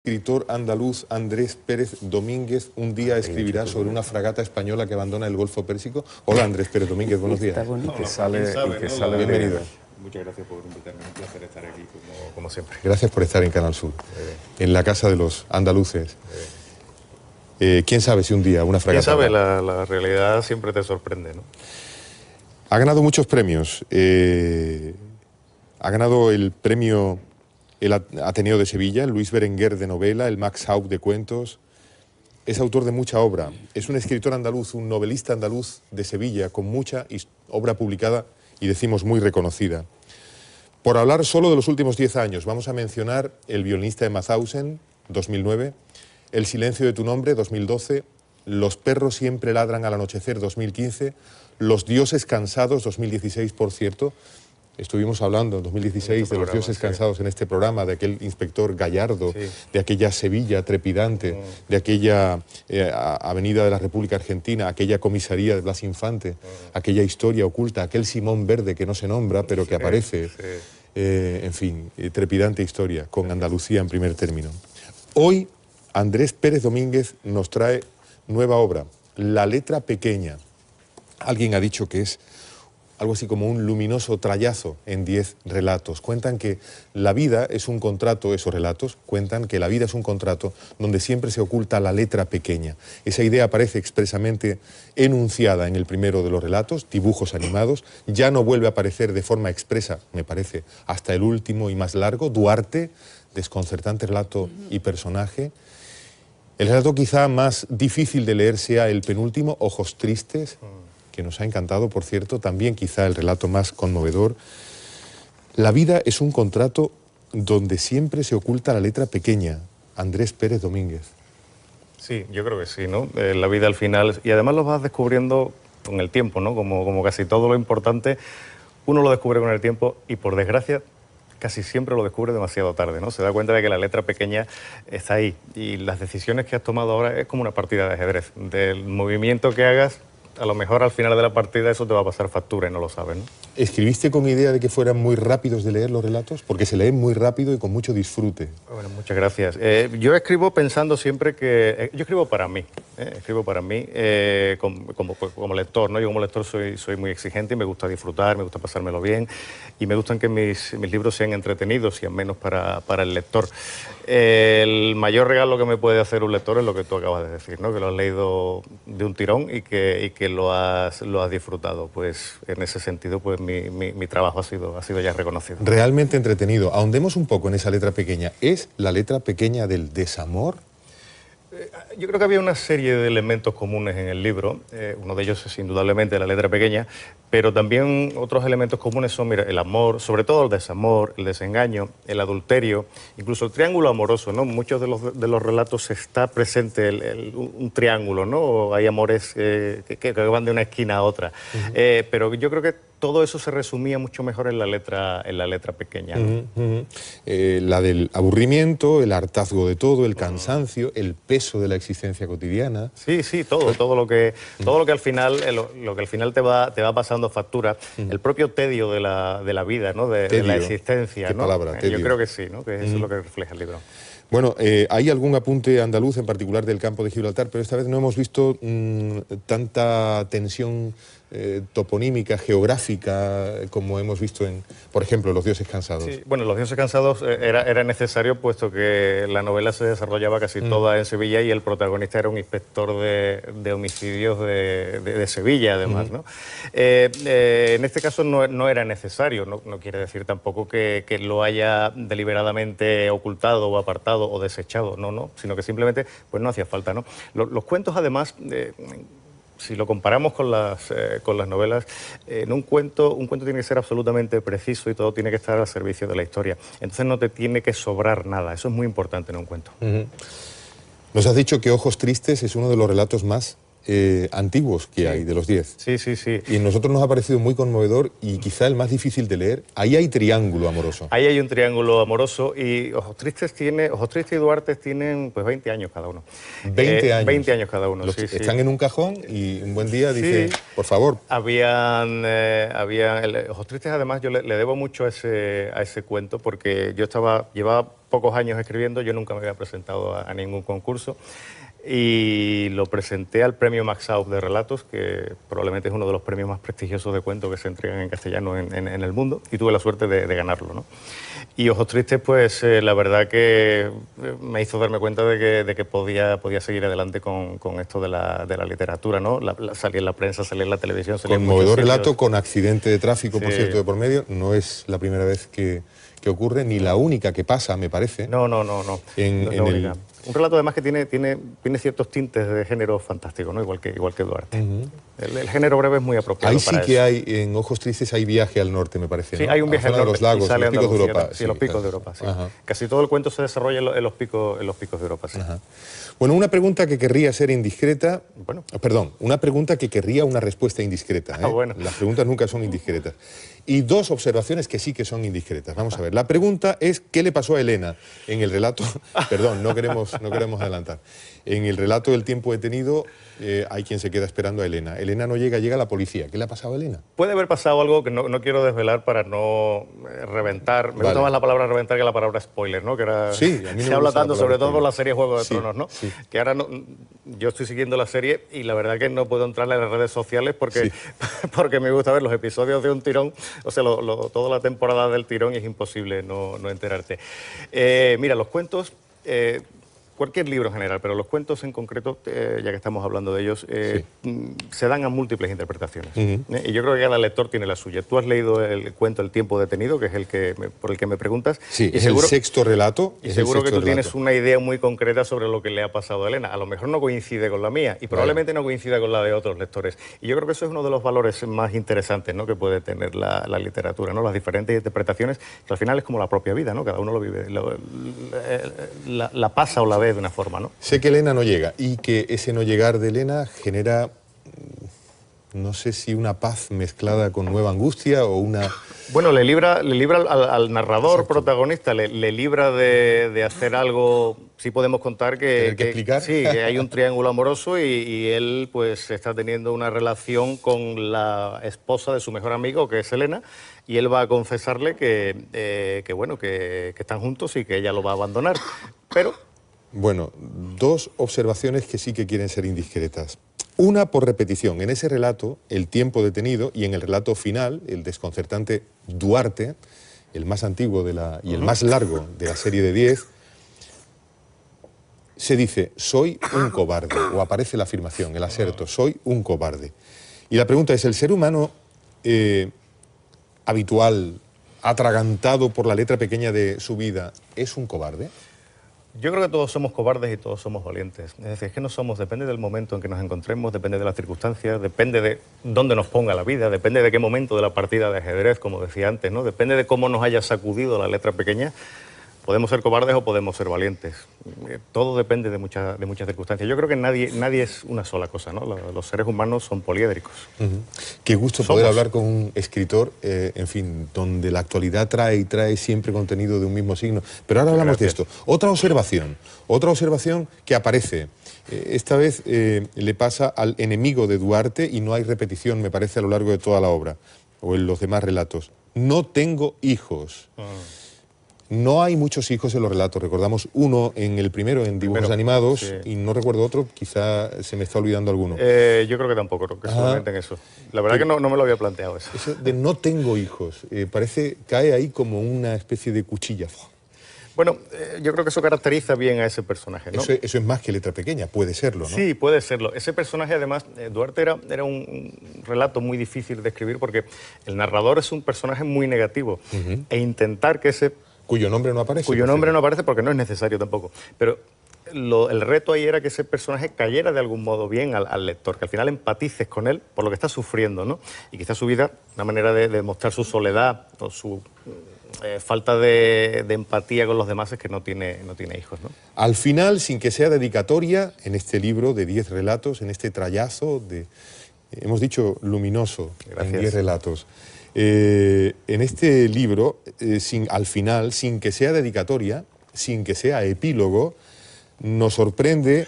escritor andaluz Andrés Pérez Domínguez un día escribirá sobre una fragata española que abandona el Golfo Pérsico. Hola Andrés Pérez Domínguez, buenos días. Y que sale bienvenido. Muchas gracias por invitarme, un placer estar aquí como siempre. Gracias por estar en Canal Sur, en la casa de los andaluces. ¿Quién sabe si un día una fragata... ¿Quién sabe? La realidad siempre te sorprende, ¿no? Ha ganado muchos premios. Ha ganado el premio el Ateneo de Sevilla, el Luis Berenguer de novela, el Max Haupt de cuentos. Es autor de mucha obra. Es un escritor andaluz, un novelista andaluz de Sevilla, con mucha obra publicada y decimos muy reconocida. Por hablar solo de los últimos 10 años, vamos a mencionar El violinista de Mauthausen, 2009, El silencio de tu nombre, 2012, Los perros siempre ladran al anochecer, 2015, Los dioses cansados, 2016, por cierto. Estuvimos hablando en 2016 de los dioses cansados en este programa, de aquel inspector Gallardo, de aquella Sevilla trepidante, de aquella Avenida de la República Argentina, aquella comisaría de Blas Infante, aquella historia oculta, aquel Simón Verde que no se nombra pero que aparece, en fin, trepidante historia, con Andalucía en primer término. Hoy Andrés Pérez Domínguez nos trae nueva obra, La letra pequeña. Alguien ha dicho que es algo así como un luminoso trayazo en 10 relatos. Cuentan que la vida es un contrato, esos relatos, cuentan que la vida es un contrato donde siempre se oculta la letra pequeña. Esa idea aparece expresamente enunciada en el primero de los relatos, dibujos animados, ya no vuelve a aparecer de forma expresa, me parece, hasta el último y más largo, Duarte, desconcertante relato y personaje. El relato quizá más difícil de leer sea el penúltimo, Ojos tristes, que nos ha encantado, por cierto, también quizá el relato más conmovedor. La vida es un contrato donde siempre se oculta la letra pequeña. Andrés Pérez Domínguez. Sí, yo creo que sí, ¿no? La vida al final, y además lo vas descubriendo con el tiempo, ¿no? Como casi todo lo importante, uno lo descubre con el tiempo y, por desgracia, casi siempre lo descubre demasiado tarde, ¿no? Se da cuenta de que la letra pequeña está ahí y las decisiones que has tomado ahora es como una partida de ajedrez. Del movimiento que hagas, a lo mejor al final de la partida eso te va a pasar factura y no lo sabes, ¿no? ¿Escribiste con idea de que fueran muy rápidos de leer los relatos? Porque se leen muy rápido y con mucho disfrute. Bueno, muchas gracias. Yo escribo pensando siempre que... yo escribo para mí, como lector, ¿no? Yo como lector soy muy exigente y me gusta disfrutar, me gusta pasármelo bien y me gustan que mis libros sean entretenidos y al menos para el lector. El mayor regalo que me puede hacer un lector es lo que tú acabas de decir, ¿no? Que lo has leído de un tirón y que lo has disfrutado. Pues en ese sentido, pues mi trabajo ha sido ya reconocido. Realmente entretenido. Ahondemos un poco en esa letra pequeña. ¿Es la letra pequeña del desamor? Yo creo que había una serie de elementos comunes en el libro. Uno de ellos es indudablemente la letra pequeña, pero también otros elementos comunes son, mira, el amor, sobre todo el desamor, el desengaño, el adulterio, incluso el triángulo amoroso, ¿no? Muchos de los relatos está presente un triángulo, ¿no? Hay amores que van de una esquina a otra. Pero yo creo que todo eso se resumía mucho mejor en la letra pequeña, ¿no? La del aburrimiento, el hartazgo de todo, el cansancio, el peso de la existencia cotidiana. Sí, todo lo que al final te va pasando factura, el propio tedio de la vida, ¿no? De la existencia, ¿Qué ¿no? palabra, tedio? Yo creo que sí, ¿no? Que eso es lo que refleja el libro. Bueno, hay algún apunte andaluz, en particular del campo de Gibraltar, pero esta vez no hemos visto tanta tensión toponímica, geográfica, como hemos visto en, por ejemplo, Los dioses cansados. Sí, bueno, Los dioses cansados era necesario, puesto que la novela se desarrollaba casi toda en Sevilla y el protagonista era un inspector de homicidios de Sevilla, además, ¿no? En este caso no era necesario, no quiere decir tampoco que lo haya deliberadamente ocultado o apartado o desechado, no, sino que simplemente pues no hacía falta, ¿no? Los cuentos, además, si lo comparamos con las novelas, en un cuento tiene que ser absolutamente preciso y todo tiene que estar al servicio de la historia. Entonces no te tiene que sobrar nada. Eso es muy importante en un cuento. Nos has dicho que Ojos tristes es uno de los relatos más antiguos que hay, de los 10. Sí. Y a nosotros nos ha parecido muy conmovedor y quizá el más difícil de leer. Ahí hay triángulo amoroso. Ahí hay un triángulo amoroso y Ojos tristes y Duarte tienen pues 20 años cada uno. 20 años. 20 años cada uno, sí. Están en un cajón y un buen día dice, por favor. Ojos tristes, además, yo le debo mucho a ese cuento porque yo llevaba pocos años escribiendo, yo nunca me había presentado a ningún concurso. Y lo presenté al premio Max Aub de relatos, que probablemente es uno de los premios más prestigiosos de cuento que se entregan en castellano en el mundo, y tuve la suerte de ganarlo, ¿no? Y Ojos Tristes, pues la verdad que me hizo darme cuenta de que podía seguir adelante con esto de la literatura, ¿no? Salí en la prensa, salí en la televisión, salí en muchos Conmovedor sitios. relato con accidente de tráfico, Sí. por cierto, de por medio. No es la primera vez que ocurre, ni la única que pasa, me parece. No. No es la única. Un relato además que tiene ciertos tintes de género fantástico, ¿no? Igual que Duarte. El género breve es muy apropiado Ahí para sí que eso. hay, en Ojos Tristes hay viaje al norte, me parece, Sí, ¿no? hay un viaje a la al zona norte de los lagos, y sale los picos de Andalucía, Europa. sí, los picos de Europa, sí. Ajá. Casi todo el cuento se desarrolla en los picos de Europa, sí. Ajá. Bueno, una pregunta que querría ser indiscreta, Bueno. perdón, una pregunta que querría una respuesta indiscreta. ¿eh? Bueno. Las preguntas nunca son indiscretas. Y dos observaciones que sí que son indiscretas. Vamos a ver. La pregunta es, ¿qué le pasó a Elena en el relato? Perdón, no queremos adelantar. En el relato del tiempo detenido hay quien se queda esperando a Elena. Elena no llega, llega la policía. ¿Qué le ha pasado a Elena? Puede haber pasado algo que no quiero desvelar para no reventar. Me gusta más la palabra reventar que la palabra spoiler, ¿no? Que era, Sí, a mí no se me habla gusta la tanto, palabra sobre todo spoiler. por la serie Juego de Sí, Tronos, ¿no? sí. Que ahora yo estoy siguiendo la serie y la verdad que no puedo entrar en las redes sociales porque, porque me gusta ver los episodios de un tirón, o sea, toda la temporada del tirón y es imposible no enterarte. Mira, los cuentos... cualquier libro en general, pero los cuentos en concreto, ya que estamos hablando de ellos, se dan a múltiples interpretaciones. Y yo creo que cada lector tiene la suya. Tú has leído el cuento El tiempo detenido, que es por el que me preguntas. Sí, y es seguro, el sexto relato. Y es seguro el que sexto tú tienes relato. una idea muy concreta sobre lo que le ha pasado a Elena. A lo mejor no coincide con la mía y probablemente no coincida con la de otros lectores. Y yo creo que eso es uno de los valores más interesantes, ¿no?, que puede tener la literatura, ¿no? Las diferentes interpretaciones, que al final es como la propia vida, ¿no? Cada uno lo vive, la pasa o la ve de una forma, ¿no? Sé que Elena no llega y que ese no llegar de Elena genera, no sé si una paz mezclada con nueva angustia o una... Bueno, le libra al narrador protagonista, le libra de hacer algo, sí podemos contar ¿Tener que explicar? sí, que hay un triángulo amoroso y él pues está teniendo una relación con la esposa de su mejor amigo, que es Elena, y él va a confesarle que están juntos y que ella lo va a abandonar. Pero... Bueno, dos observaciones que sí que quieren ser indiscretas. Una por repetición. En ese relato, El tiempo detenido, y en el relato final, el desconcertante Duarte, el más antiguo y el más largo de la serie de 10, se dice, soy un cobarde, o aparece la afirmación, el aserto, soy un cobarde. Y la pregunta es, ¿el ser humano habitual, atragantado por la letra pequeña de su vida, es un cobarde? Yo creo que todos somos cobardes y todos somos valientes. Es decir, es que no somos, depende del momento en que nos encontremos, depende de las circunstancias, depende de dónde nos ponga la vida, depende de qué momento de la partida de ajedrez, como decía antes, ¿no? Depende de cómo nos haya sacudido la letra pequeña. Podemos ser cobardes o podemos ser valientes. Todo depende de muchas circunstancias. Yo creo que nadie es una sola cosa, ¿no? Los seres humanos son poliédricos. Qué gusto poder hablar con un escritor, en fin, donde la actualidad trae siempre contenido de un mismo signo. Pero ahora hablamos de esto. Otra observación que aparece. Esta vez le pasa al enemigo de Duarte y no hay repetición, me parece, a lo largo de toda la obra, o en los demás relatos. No tengo hijos. No hay muchos hijos en los relatos. Recordamos uno en el primero, en dibujos animados, sí. y no recuerdo otro, quizá se me está olvidando alguno. Yo creo que tampoco, creo que solamente en eso. La verdad que no me lo había planteado eso. Eso de no tengo hijos, cae ahí como una especie de cuchilla. Bueno, yo creo que eso caracteriza bien a ese personaje, ¿no? Eso es más que letra pequeña, puede serlo, ¿no? Sí, puede serlo. Ese personaje, además, Duarte era un relato muy difícil de escribir porque el narrador es un personaje muy negativo e intentar que ese... Cuyo nombre no aparece. Cuyo nombre no aparece porque no es necesario tampoco. Pero el reto ahí era que ese personaje cayera de algún modo bien al lector, que al final empatices con él por lo que está sufriendo, ¿no? Y quizás su vida, una manera de mostrar su soledad o su falta de empatía con los demás es que no tiene hijos, ¿no? Al final, sin que sea dedicatoria, en este libro de 10 relatos, en este trayazo hemos dicho luminoso, Gracias. en 10 relatos. En este libro, al final, sin que sea dedicatoria, sin que sea epílogo, nos sorprende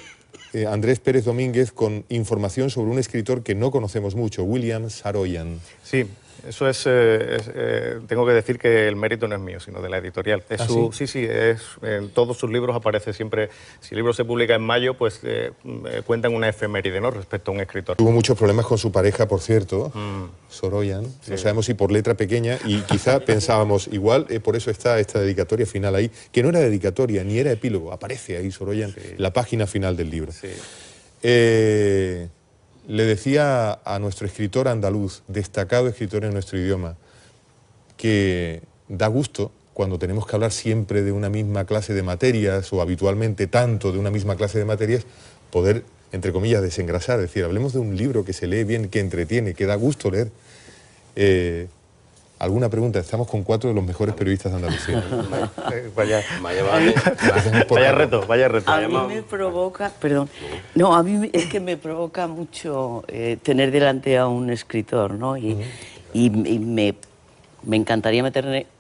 Andrés Pérez Domínguez con información sobre un escritor que no conocemos mucho, William Saroyan. Sí, Eso es, tengo que decir que el mérito no es mío, sino de la editorial. Es sí, en todos sus libros aparece siempre, si el libro se publica en mayo, pues cuentan una efeméride, ¿no?, respecto a un escritor. Tuvo muchos problemas con su pareja, por cierto, Soroyan. Sí. No sabemos si por letra pequeña, y quizá pensábamos, igual por eso está esta dedicatoria final ahí, que no era dedicatoria, ni era epílogo, aparece ahí Soroyan, la página final del libro. Sí. Le decía a nuestro escritor andaluz, destacado escritor en nuestro idioma, que da gusto cuando tenemos que hablar siempre de una misma clase de materias, o habitualmente tanto de una misma clase de materias, poder, entre comillas, desengrasar, es decir, hablemos de un libro que se lee bien, que entretiene, que da gusto leer. ¿Alguna pregunta? Estamos con 4 de los mejores periodistas de Andalucía. Vaya reto. A mí me provoca, perdón, no, a mí es que me provoca mucho tener delante a un escritor, ¿no? Y me encantaría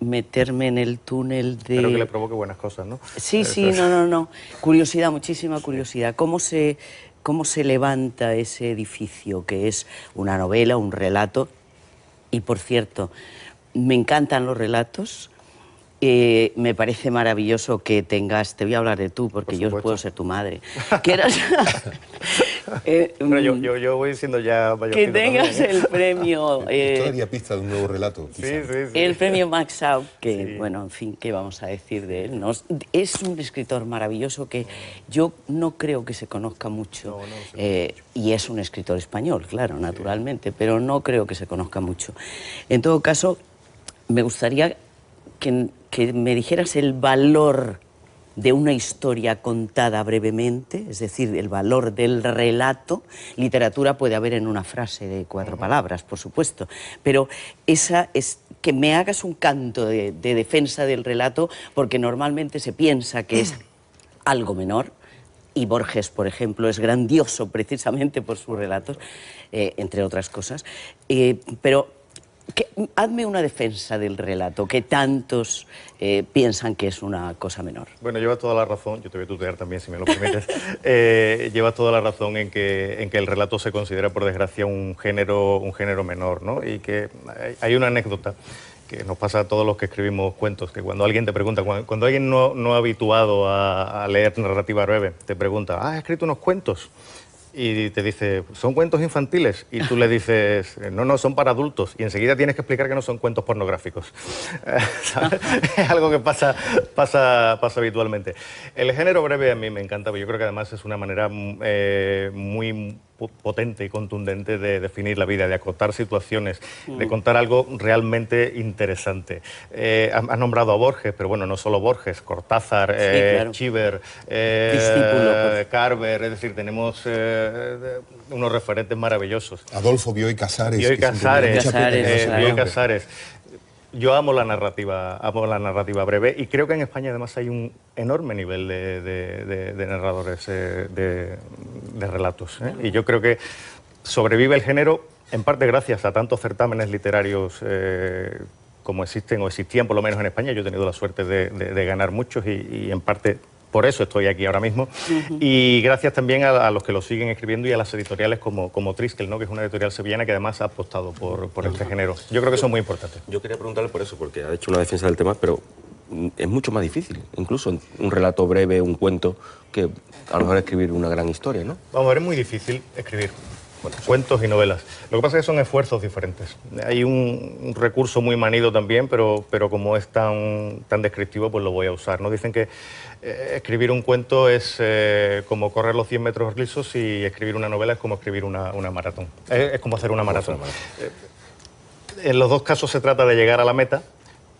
meterme en el túnel de... Espero que le provoque buenas cosas, ¿no? Sí, no. Curiosidad, muchísima curiosidad. ¿Cómo se levanta ese edificio que es una novela, un relato? Y, por cierto, me encantan los relatos. Me parece maravilloso que tengas... Te voy a hablar de tú, porque yo puedo ser tu madre. Que eras... Pero yo voy siendo ya mayor. Que tengas el premio... Esto daría pista de un nuevo relato, quizá. Sí. El premio Max Aub, que, bueno, en fin, ¿qué vamos a decir de él? ¿No? Es un escritor maravilloso que yo no creo que se conozca mucho. Y es un escritor español, claro, naturalmente, pero no creo que se conozca mucho. En todo caso, me gustaría que me dijeras el valor de una historia contada brevemente, es decir, el valor del relato. Literatura puede haber en una frase de 4 palabras, por supuesto, pero esa es que me hagas un canto de defensa del relato, porque normalmente se piensa que es algo menor, y Borges, por ejemplo, es grandioso precisamente por sus relatos, entre otras cosas, pero... hazme una defensa del relato, que tantos piensan que es una cosa menor. Bueno, llevas toda la razón, yo te voy a tutear también, si me lo permites. Llevas toda la razón en que el relato se considera, por desgracia, un género menor, ¿no? Y que hay una anécdota que nos pasa a todos los que escribimos cuentos, que cuando alguien te pregunta, cuando alguien no habituado a leer narrativa breve, te pregunta, ¿has escrito unos cuentos? Y te dice, ¿son cuentos infantiles? Y tú le dices, no, son para adultos. Y enseguida tienes que explicar que no son cuentos pornográficos. Es algo que pasa habitualmente. El género breve a mí me encanta, porque yo creo que además es una manera muy potente y contundente de definir la vida, de acotar situaciones, de contar algo realmente interesante. Has nombrado a Borges, pero bueno, no solo Borges, Cortázar, claro. Chiver, Carver, es decir, tenemos unos referentes maravillosos. Adolfo Bioy Casares. Bioy Casares. Yo amo la narrativa breve, y creo que en España además hay un enorme nivel de narradores de relatos, ¿eh? Y yo creo que sobrevive el género en parte gracias a tantos certámenes literarios como existen o existían por lo menos en España. Yo he tenido la suerte de ganar muchos y en parte por eso estoy aquí ahora mismo. Y gracias también a los que lo siguen escribiendo y a las editoriales como Triskel, ¿no?, que es una editorial sevillana que además ha apostado por este género. Yo creo que eso es muy importante. Yo quería preguntarle por eso, porque ha hecho una defensa del tema, pero es mucho más difícil, incluso un relato breve, un cuento, que a lo mejor escribir una gran historia, ¿no? Vamos a ver, es muy difícil escribir cuentos y novelas. Lo que pasa es que son esfuerzos diferentes. Hay un recurso muy manido también, pero como es tan descriptivo, pues lo voy a usar, ¿no? Dicen que escribir un cuento es como correr los 100 metros lisos, y escribir una novela es como escribir una maratón. Es como hacer una maratón. En los dos casos se trata de llegar a la meta,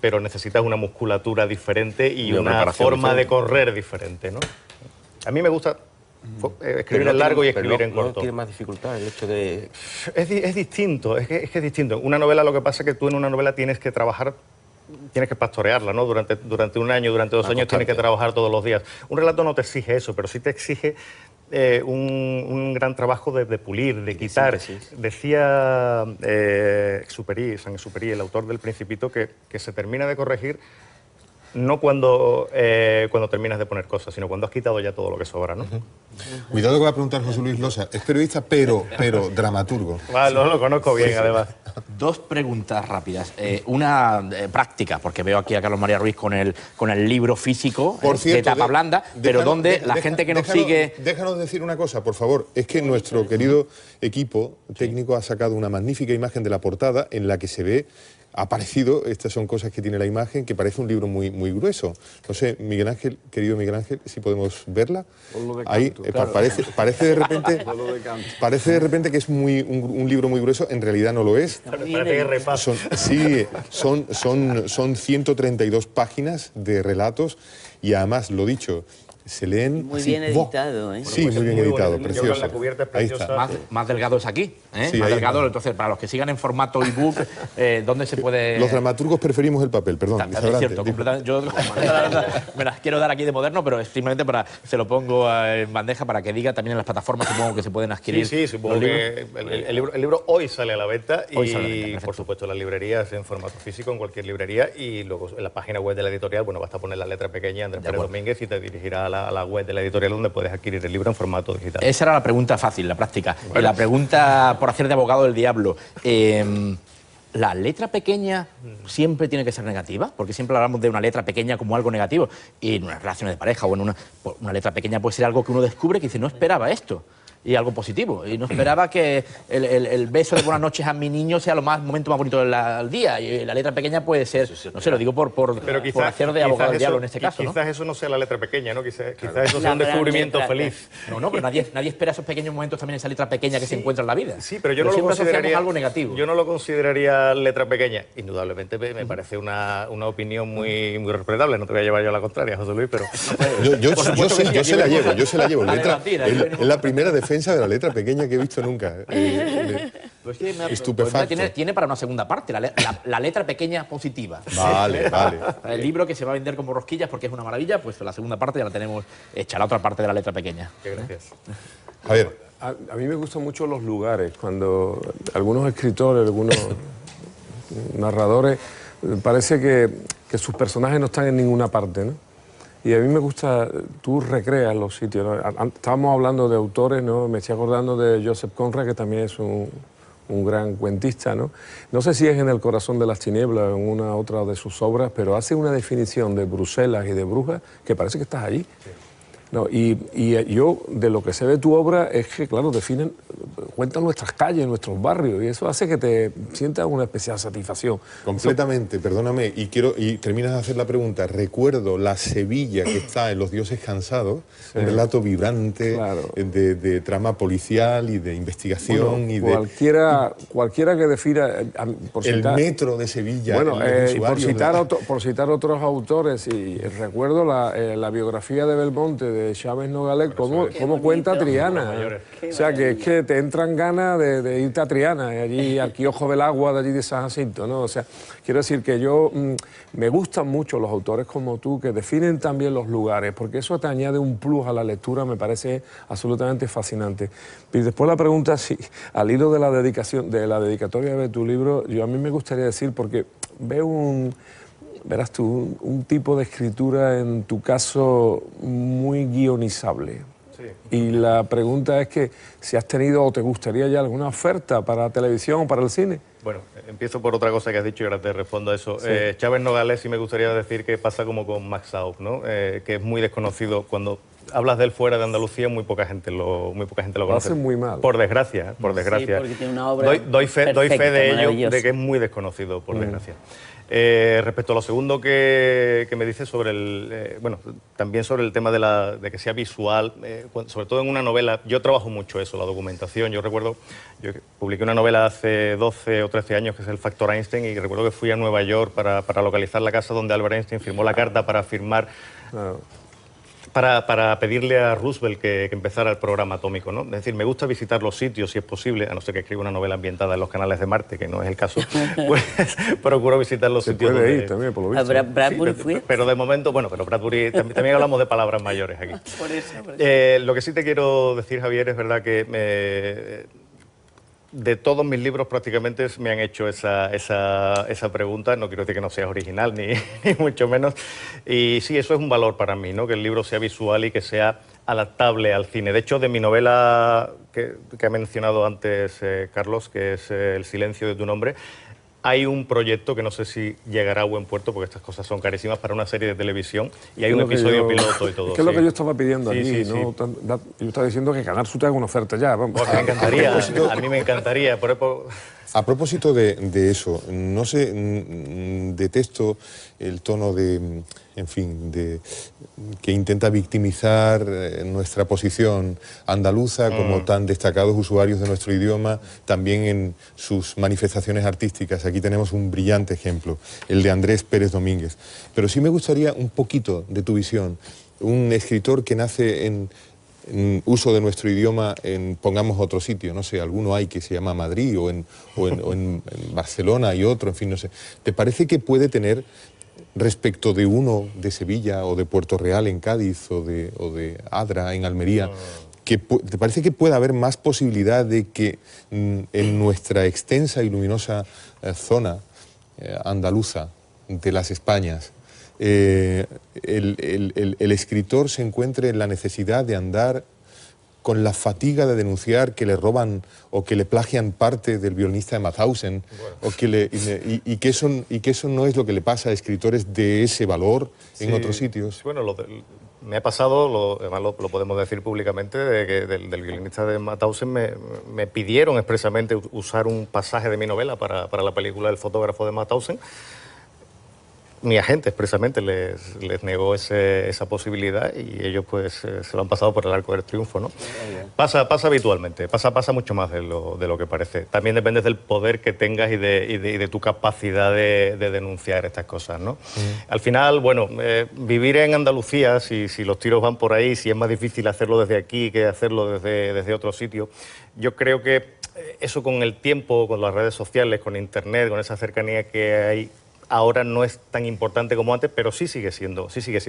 pero necesitas una musculatura diferente y una forma de correr diferente, ¿no? A mí me gusta escribir en largo y escribir en corto. ¿No tiene más dificultad el hecho de...? Es distinto, es que es distinto. Una novela, lo que pasa es que tú en una novela tienes que trabajar, tienes que pastorearla, ¿no? Durante un año, durante 2 años tienes que trabajar todos los días. Un relato no te exige eso, pero sí te exige un gran trabajo de pulir, de quitar. Decía Saint-Exupéry, el autor del Principito, que se termina de corregir no cuando terminas de poner cosas, sino cuando has quitado ya todo lo que sobra, ¿no? Cuidado que va a preguntar José Luis Losa. Es periodista, pero dramaturgo. Lo conozco bien, además. Dos preguntas rápidas. Una práctica, porque veo aquí a Carlos María Ruiz con el libro físico de tapa blanda, pero donde la gente que nos sigue... Déjanos decir una cosa, por favor. Es que nuestro querido equipo técnico ha sacado una magnífica imagen de la portada en la que se ve... Ha parecido, estas son cosas que tiene la imagen, que parece un libro muy grueso. No sé, Miguel Ángel, querido Miguel Ángel, si podemos verla. Ahí claro. parece de repente que es un libro muy grueso, en realidad no lo es. Son 132 páginas de relatos y además, lo dicho, se leen... Muy bien editado, ¿eh? Sí, muy bien editado, precioso. La cubierta es preciosa. Más delgado es aquí, ¿eh? Sí, más delgado, entonces, para los que sigan en formato ebook, ¿dónde se puede...? Los dramaturgos preferimos el papel, perdón. Es cierto, completamente. Yo me las quiero dar aquí de moderno, pero simplemente se lo pongo en bandeja para que diga también en las plataformas, supongo que se pueden adquirir. Sí, supongo que el libro hoy sale a la venta y, por supuesto, en las librerías en formato físico, en cualquier librería, y luego en la página web de la editorial, bueno, basta poner la letra pequeña Andrés Pérez Domínguez y te dirigirá a la web de la editorial donde puedes adquirir el libro en formato digital. Esa era la pregunta fácil, la práctica. Bueno. La pregunta por hacer de abogado del diablo. ¿La letra pequeña siempre tiene que ser negativa? Porque siempre hablamos de una letra pequeña como algo negativo. Y en unas relaciones de pareja o en una letra pequeña puede ser algo que uno descubre que dice, no esperaba esto. Y algo positivo. Y no esperaba que el beso de buenas noches a mi niño sea el momento más bonito del día. Y la letra pequeña puede ser, no sé, lo digo por hacer de abogado del diablo en este caso, ¿no? Quizás eso no sea la letra pequeña, ¿no? Quizás eso sea un descubrimiento feliz. No, pero nadie espera esos pequeños momentos también, esa letra pequeña que se encuentra en la vida. Sí, pero yo no lo consideraría algo negativo. Yo no lo consideraría letra pequeña. Indudablemente me parece una opinión muy respetable. No te voy a llevar yo a la contraria, José Luis, pero... Yo se la llevo. Es la primera defensa de la letra pequeña que he visto nunca. Pues estupefacto. Tiene para una segunda parte, la letra pequeña positiva. Vale. El libro que se va a vender como rosquillas porque es una maravilla, pues la segunda parte ya la tenemos hecha, la otra parte de la letra pequeña. Gracias. A ver. A mí me gustan mucho los lugares, cuando algunos escritores, algunos narradores, parece que sus personajes no están en ninguna parte, ¿no? Y a mí me gusta, tú recreas los sitios, ¿no? Estábamos hablando de autores, ¿no? Me estoy acordando de Joseph Conrad, que también es un gran cuentista, ¿no? No sé si es en El corazón de las tinieblas o en una otra de sus obras, pero hace una definición de Bruselas y de Brujas que parece que estás allí. No, y yo, de lo que sé de tu obra, es que, claro, cuentan nuestras calles, nuestros barrios, y eso hace que te sientas una especial satisfacción. Completamente, perdóname, y terminas de hacer la pregunta. Recuerdo la Sevilla que está en Los dioses cansados, un relato vibrante, claro, de trama policial y de investigación. Bueno, cualquiera que defina... el metro de Sevilla. Bueno, por citar otros autores, y recuerdo la biografía de Belmonte, de Chávez Nogales, cómo cuenta Triana. O sea, que es que te entran ganas de irte a Triana, allí al Quiojo del Agua, de allí de San Jacinto, ¿no? O sea, quiero decir que me gustan mucho los autores como tú, que definen también los lugares, porque eso te añade un plus a la lectura, me parece absolutamente fascinante. Y después la pregunta, si al hilo de la dedicatoria de tu libro, a mí me gustaría decir, porque veo verás tú, un tipo de escritura, en tu caso, muy guionizable. Sí. Y la pregunta es que si has tenido o te gustaría ya alguna oferta para televisión o para el cine. Bueno, empiezo por otra cosa que has dicho y ahora te respondo a eso. Sí. Chávez Nogales, sí me gustaría decir que pasa como con Max Saub, ¿no? Que es muy desconocido. Cuando hablas de él fuera de Andalucía, muy poca gente lo conoce. Lo hace muy mal. Por desgracia, por desgracia. Sí, porque tiene una obra doy fe de ello, de que es muy desconocido, por desgracia. Respecto a lo segundo que me dices sobre bueno, también sobre el tema de que sea visual, sobre todo en una novela, yo trabajo mucho eso, la documentación. Yo recuerdo, yo publiqué una novela hace 12 o 13 años que es El Factor Einstein, y recuerdo que fui a Nueva York para localizar la casa donde Albert Einstein firmó la carta para firmar... Claro. Para pedirle a Roosevelt que empezara el programa atómico, ¿no? Es decir, me gusta visitar los sitios, si es posible, a no ser que escriba una novela ambientada en los canales de Marte, que no es el caso, pues procuro visitar los sitios donde... ir también, por lo visto. ¿Bradbury fue? Pero de momento, bueno, pero Bradbury, también hablamos de palabras mayores aquí. Por eso. Lo que sí te quiero decir, Javier, es verdad que de todos mis libros prácticamente me han hecho esa pregunta. No quiero decir que no seas original, ni mucho menos. Y sí, eso es un valor para mí, ¿no? Que el libro sea visual y que sea adaptable al cine. De hecho, de mi novela que ha mencionado antes Carlos, que es El silencio de tu nombre, hay un proyecto que no sé si llegará a buen puerto, porque estas cosas son carísimas, para una serie de televisión, y hay un episodio piloto y todo. Es que es lo que yo estaba pidiendo sí, allí, sí, ¿no? Sí. Yo estaba diciendo que Canal Sur te haga una oferta ya. Vamos. Pues me encantaría, a mí me encantaría. A propósito de eso, no sé, detesto el tono en fin, que intenta victimizar nuestra posición andaluza como tan destacados usuarios de nuestro idioma, también en sus manifestaciones artísticas. Aquí tenemos un brillante ejemplo, el de Andrés Pérez Domínguez. Pero sí me gustaría un poquito de tu visión, un escritor que nace en uso de nuestro idioma en, pongamos, otro sitio, no sé, alguno hay que se llama Madrid o en Barcelona hay otro, en fin, no sé. ¿Te parece que puede tener, respecto de uno de Sevilla o de Puerto Real en Cádiz o de Adra en Almería, ¿te parece que puede haber más posibilidad de que en nuestra extensa y luminosa zona andaluza de las Españas el escritor se encuentre en la necesidad de andar con la fatiga de denunciar que le roban o que le plagian parte del violinista de Mauthausen, o que y que eso no es lo que le pasa a escritores de ese valor en otros sitios? Bueno, me ha pasado, además lo podemos decir públicamente, de que del violinista de Mauthausen me pidieron expresamente usar un pasaje de mi novela para la película El fotógrafo de Mauthausen. Mi agente expresamente les negó esa posibilidad y ellos pues se lo han pasado por el arco del triunfo, ¿no? Pasa habitualmente, pasa mucho más de lo que parece. También depende del poder que tengas y de tu capacidad de denunciar estas cosas, ¿no? Al final, bueno, vivir en Andalucía, si los tiros van por ahí, si es más difícil hacerlo desde aquí que hacerlo desde otro sitio, yo creo que eso con el tiempo, con las redes sociales, con internet, con esa cercanía que hay, ahora no es tan importante como antes, pero sí sigue siendo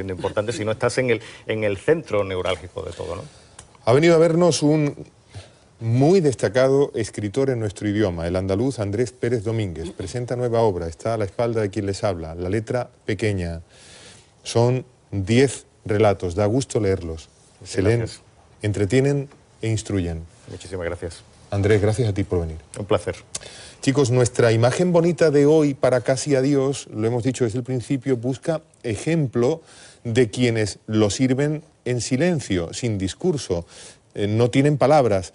importante si no estás en el centro neurálgico de todo, ¿no? Ha venido a vernos un muy destacado escritor en nuestro idioma, el andaluz Andrés Pérez Domínguez. Presenta nueva obra, está a la espalda de quien les habla, La letra pequeña. Son 10 relatos, da gusto leerlos. Se leen, entretienen e instruyen. Muchísimas gracias. Andrés, gracias a ti por venir. Un placer. Chicos, nuestra imagen bonita de hoy para Casi Adiós, lo hemos dicho desde el principio, busca ejemplo de quienes lo sirven en silencio, sin discurso, no tienen palabras,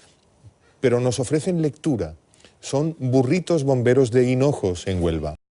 pero nos ofrecen lectura. Son burritos bomberos de Hinojos en Huelva.